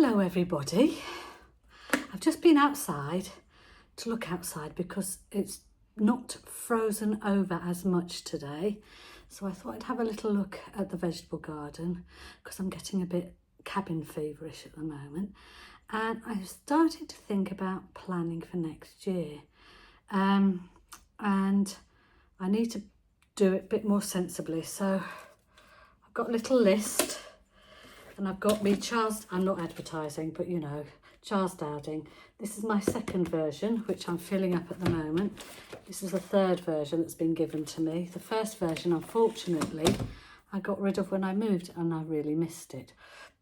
Hello everybody. I've just been outside to look outside because it's not frozen over as much today. So I thought I'd have a little look at the vegetable garden because I'm getting a bit cabin feverish at the moment. And I started to think about planning for next year. And I need to do it a bit more sensibly. So I've got a little list. And I've got me Charles, I'm not advertising, but you know, Charles Dowding. This is my second version, which I'm filling up at the moment. This is the third version that's been given to me. The first version, unfortunately, I got rid of when I moved and I really missed it.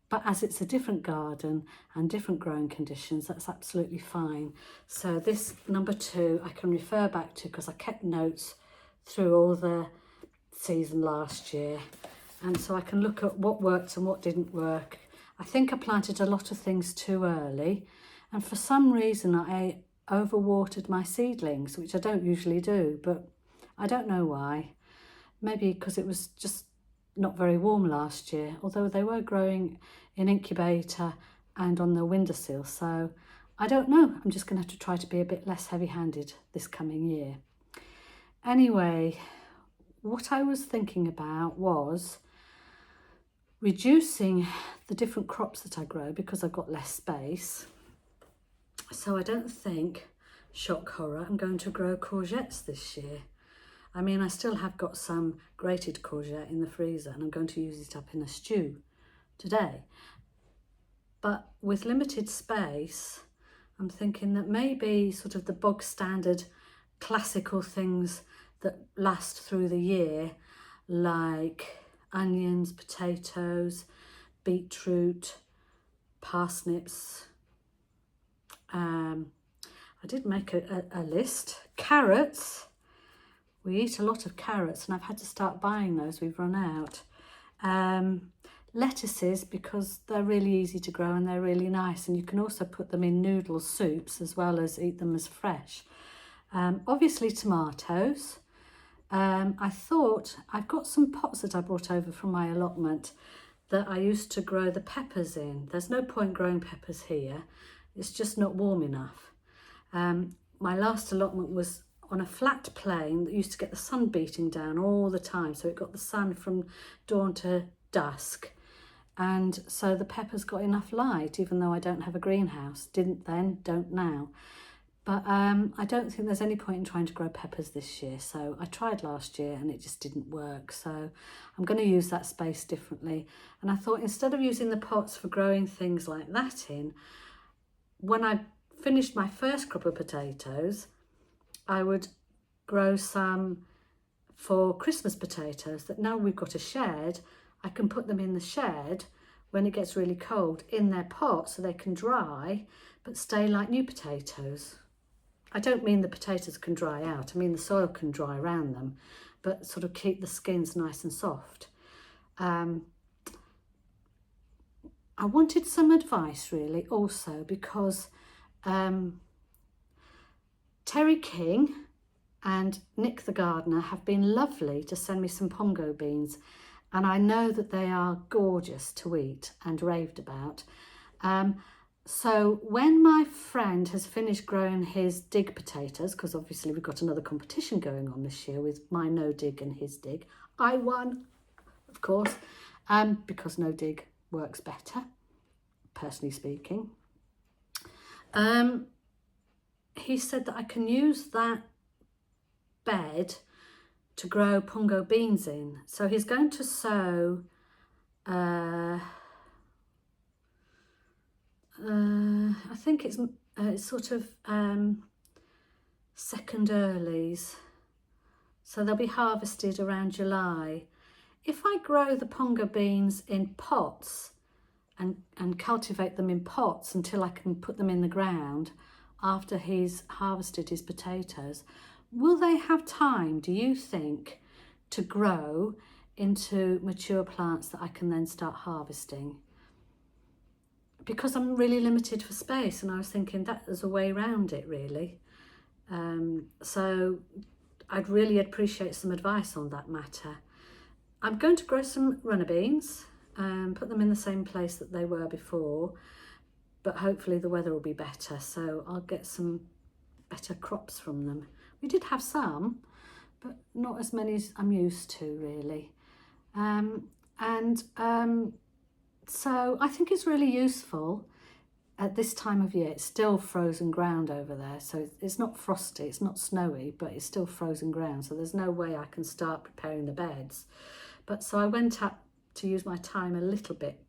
But as it's a different garden and different growing conditions, that's absolutely fine. So this number 2, I can refer back to because I kept notes through all the season last year. And so I can look at what worked and what didn't work. I think I planted a lot of things too early. And for some reason, I overwatered my seedlings, which I don't usually do, but I don't know why. Maybe because it was just not very warm last year, although they were growing in incubator and on the windowsill. So I don't know. I'm just going to have to try to be a bit less heavy-handed this coming year. Anyway, what I was thinking about was reducing the different crops that I grow because I've got less space. So I don't think, shock horror, I'm going to grow courgettes this year. I mean, I still have got some grated courgette in the freezer and I'm going to use it up in a stew today. But with limited space, I'm thinking that maybe sort of the bog standard classical things that last through the year, like onions, potatoes, beetroot, parsnips. I did make a list. Carrots. We eat a lot of carrots and I've had to start buying those. We've run out. Lettuces, because they're really easy to grow and they're really nice. And you can also put them in noodle soups as well as eat them as fresh. Obviously tomatoes. I thought I've got some pots that I brought over from my allotment that I used to grow the peppers in. There's no point growing peppers here. It's just not warm enough. My last allotment was on a flat plain that used to get the sun beating down all the time. So it got the sun from dawn to dusk. And so the peppers got enough light, even though I don't have a greenhouse. Didn't then, don't now. But I don't think there's any point in trying to grow peppers this year. So I tried last year and it just didn't work. So I'm going to use that space differently. And I thought instead of using the pots for growing things like that in, when I finished my first crop of potatoes, I would grow some for Christmas potatoes that now we've got a shed, I can put them in the shed when it gets really cold in their pot so they can dry but stay like new potatoes. I don't mean the potatoes can dry out, I mean the soil can dry around them, but sort of keep the skins nice and soft. I wanted some advice really also because Terry King and Nick the gardener have been lovely to send me some pongo beans and I know that they are gorgeous to eat and raved about. So when my friend has finished growing his dig potatoes, because obviously we've got another competition going on this year with my no dig and his dig, I won, of course, because no dig works better, personally speaking. He said that I can use that bed to grow pongo beans in. So he's going to sow I think it's sort of second earlies. So they'll be harvested around July. If I grow the pongo beans in pots and cultivate them in pots until I can put them in the ground after he's harvested his potatoes, will they have time, do you think, to grow into mature plants that I can then start harvesting? Because I'm really limited for space and I was thinking that there's a way around it really. So I'd really appreciate some advice on that matter. I'm going to grow some runner beans and put them in the same place that they were before, but hopefully the weather will be better, so I'll get some better crops from them. We did have some, but not as many as I'm used to, really. So I think it's really useful at this time of year. It's still frozen ground over there, so it's not frosty, it's not snowy, but it's still frozen ground, so there's no way I can start preparing the beds. But so I went up to use my time a little bit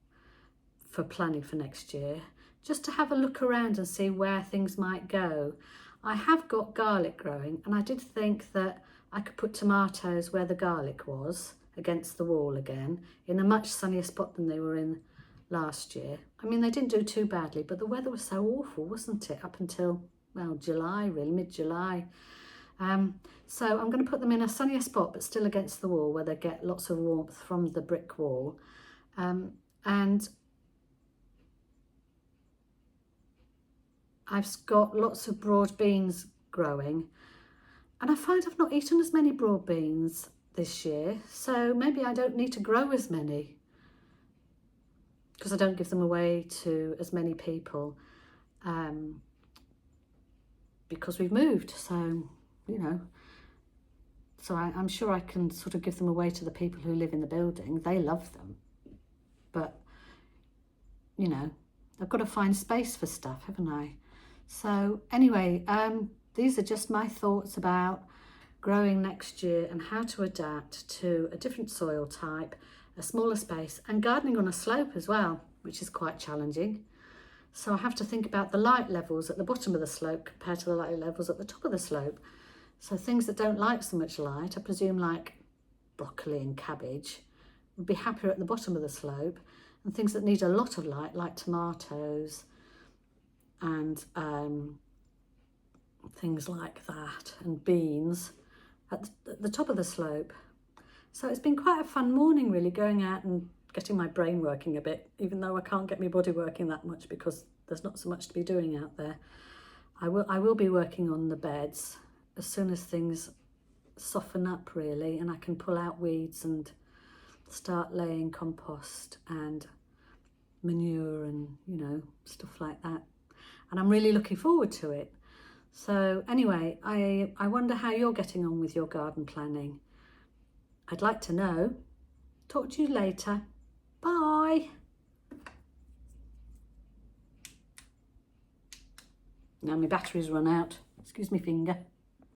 for planning for next year, just to have a look around and see where things might go. I have got garlic growing, and I did think that I could put tomatoes where the garlic was, against the wall again, in a much sunnier spot than they were in last year. I mean, they didn't do too badly, but the weather was so awful, wasn't it? Up until, well, July, really, mid-July. So I'm going to put them in a sunnier spot, but still against the wall, where they get lots of warmth from the brick wall. And I've got lots of broad beans growing, and I find I've not eaten as many broad beans this year, so maybe I don't need to grow as many, because I don't give them away to as many people, because we've moved, so, you know, so I'm sure I can sort of give them away to the people who live in the building. They love them, but, you know, I've got to find space for stuff, haven't I? So anyway, these are just my thoughts about growing next year and how to adapt to a different soil type, a smaller space, and gardening on a slope as well, which is quite challenging. So I have to think about the light levels at the bottom of the slope compared to the light levels at the top of the slope. So things that don't like so much light, I presume like broccoli and cabbage, would be happier at the bottom of the slope, and things that need a lot of light, like tomatoes and things like that, and beans, at the top of the slope. So it's been quite a fun morning, really, going out and getting my brain working a bit, even though I can't get my body working that much because there's not so much to be doing out there. I will be working on the beds as soon as things soften up, really, and I can pull out weeds and start laying compost and manure and, you know, stuff like that. And I'm really looking forward to it. So anyway, I wonder how you're getting on with your garden planning. I'd like to know. Talk to you later. Bye. Now my battery's run out. Excuse me finger.